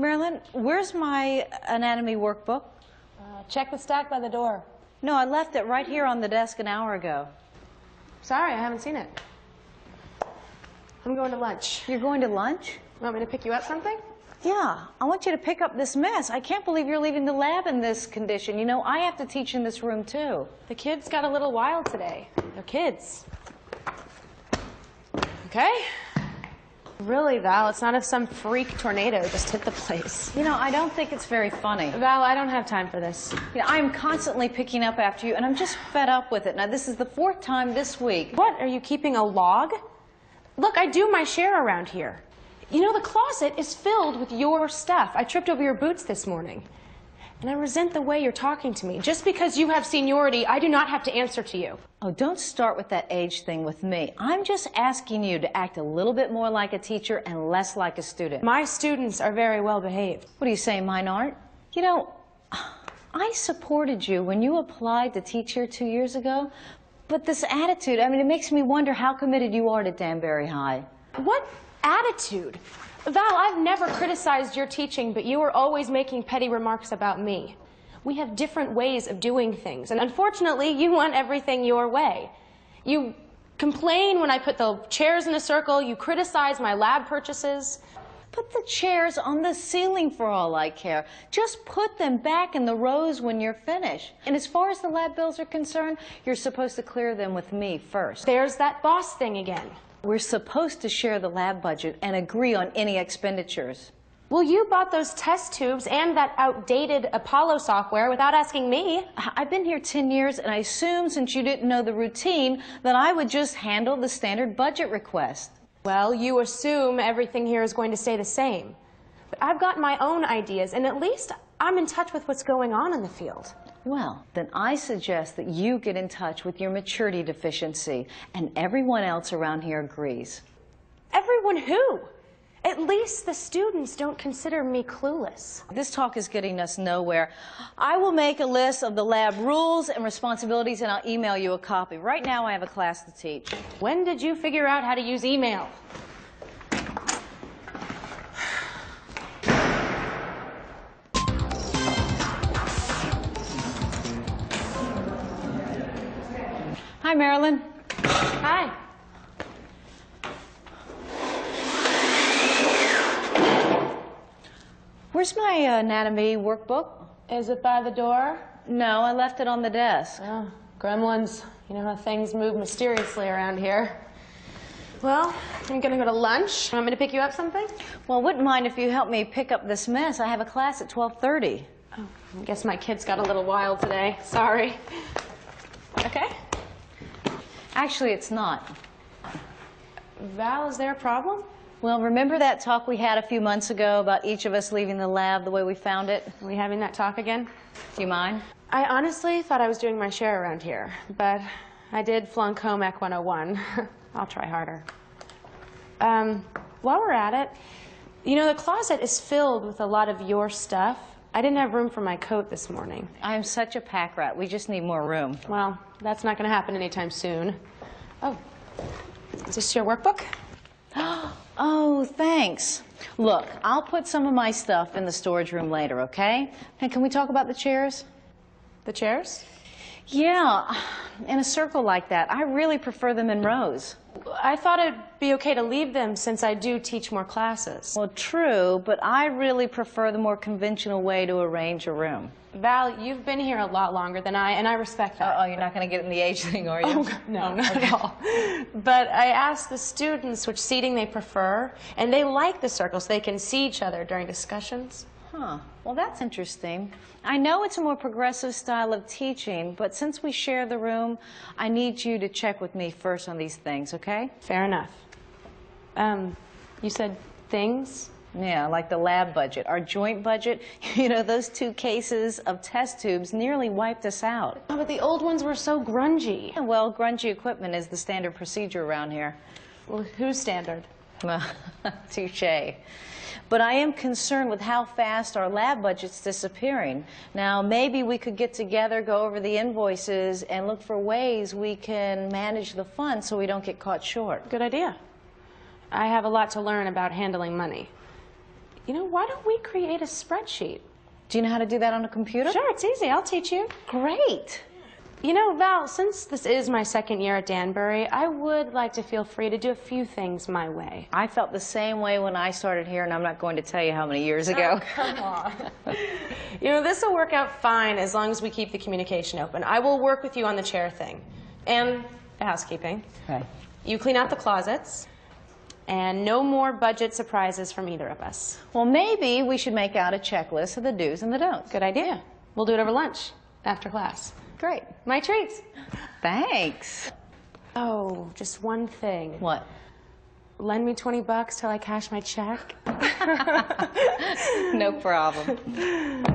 Marilyn, where's my anatomy workbook? Check the stack by the door. No, I left it right here on the desk an hour ago. Sorry, I haven't seen it. I'm going to lunch. You're going to lunch? Want me to pick you up something? Yeah, I want you to pick up this mess. I can't believe you're leaving the lab in this condition. You know, I have to teach in this room, too. The kids got a little wild today. They're kids. Okay? Really, Val, it's not if some freak tornado just hit the place. You know, I don't think it's very funny. Val, I don't have time for this. You know, I'm constantly picking up after you, and I'm just fed up with it. Now, this is the 4th time this week. What, are you keeping a log? Look, I do my share around here. You know, the closet is filled with your stuff. I tripped over your boots this morning. And I resent the way you're talking to me. Just because you have seniority, I do not have to answer to you. Oh, don't start with that age thing with me. I'm just asking you to act a little bit more like a teacher and less like a student. My students are very well behaved. What do you say, mine aren't? You know, I supported you when you applied to teach here 2 years ago. But this attitude, I mean, it makes me wonder how committed you are to Danbury High. What attitude? Val, I've never criticized your teaching, but you are always making petty remarks about me. We have different ways of doing things, and unfortunately, you want everything your way. You complain when I put the chairs in a circle, you criticize my lab purchases. Put the chairs on the ceiling for all I care. Just put them back in the rows when you're finished. And as far as the lab bills are concerned, you're supposed to clear them with me first. There's that boss thing again. We're supposed to share the lab budget and agree on any expenditures. Well, you bought those test tubes and that outdated Apollo software without asking me. I've been here 10 years, and I assumed since you didn't know the routine that I would just handle the standard budget request. Well, you assume everything here is going to stay the same. But I've got my own ideas, and at least I'm in touch with what's going on in the field. Well, then I suggest that you get in touch with your maturity deficiency, and everyone else around here agrees. Everyone who? At least the students don't consider me clueless. This talk is getting us nowhere. I will make a list of the lab rules and responsibilities, and I'll email you a copy. Right now, I have a class to teach. When did you figure out how to use email? Hi, Marilyn. Hi. Where's my anatomy workbook? Is it by the door? No, I left it on the desk. Oh, gremlins. You know how things move mysteriously around here. Well, I'm gonna go to lunch. Want me to pick you up something? Well, wouldn't mind if you help me pick up this mess. I have a class at 12:30. Oh, I guess my kids got a little wild today. Sorry. Okay. Actually, it's not. Val, is there a problem? Well, remember that talk we had a few months ago about each of us leaving the lab the way we found it? Are we having that talk again? Do you mind? I honestly thought I was doing my share around here, but I did flunk home Ec 101. I'll try harder. While we're at it, you know, the closet is filled with a lot of your stuff. I didn't have room for my coat this morning. I'm such a pack rat. We just need more room. Well, that's not going to happen anytime soon. Oh, is this your workbook? Oh, thanks. Look, I'll put some of my stuff in the storage room later, okay? And can we talk about the chairs? The chairs? Yeah, in a circle like that. I really prefer them in rows. I thought it'd be okay to leave them since I do teach more classes. Well, true, but I really prefer the more conventional way to arrange a room. Val, you've been here a lot longer than I, and I respect that. Oh, you're not going to get in the age thing, are you? Oh, no, not at all. But I asked the students which seating they prefer, and they like the circle so they can see each other during discussions. Huh. Well, that's interesting. I know it's a more progressive style of teaching, but since we share the room, I need you to check with me first on these things, okay? Fair enough. You said things? Yeah, like the lab budget, our joint budget. You know, those 2 cases of test tubes nearly wiped us out. Oh, but the old ones were so grungy. Well, grungy equipment is the standard procedure around here. Well, who's standard? Touche. But I am concerned with how fast our lab budget's disappearing. Now, maybe we could get together, go over the invoices, and look for ways we can manage the funds so we don't get caught short. Good idea. I have a lot to learn about handling money. You know, why don't we create a spreadsheet? Do you know how to do that on a computer? Sure, it's easy. I'll teach you. Great. You know, Val, since this is my second year at Danbury, I would like to feel free to do a few things my way. I felt the same way when I started here, and I'm not going to tell you how many years ago. Oh, come on. You know, this will work out fine as long as we keep the communication open. I will work with you on the chair thing and the housekeeping. Okay. You clean out the closets, and no more budget surprises from either of us. Well, maybe we should make out a checklist of the do's and the don'ts. Good idea. We'll do it over lunch, after class. Great. My treats. Thanks. Oh, just one thing. What? Lend me $20 till I cash my check. No problem.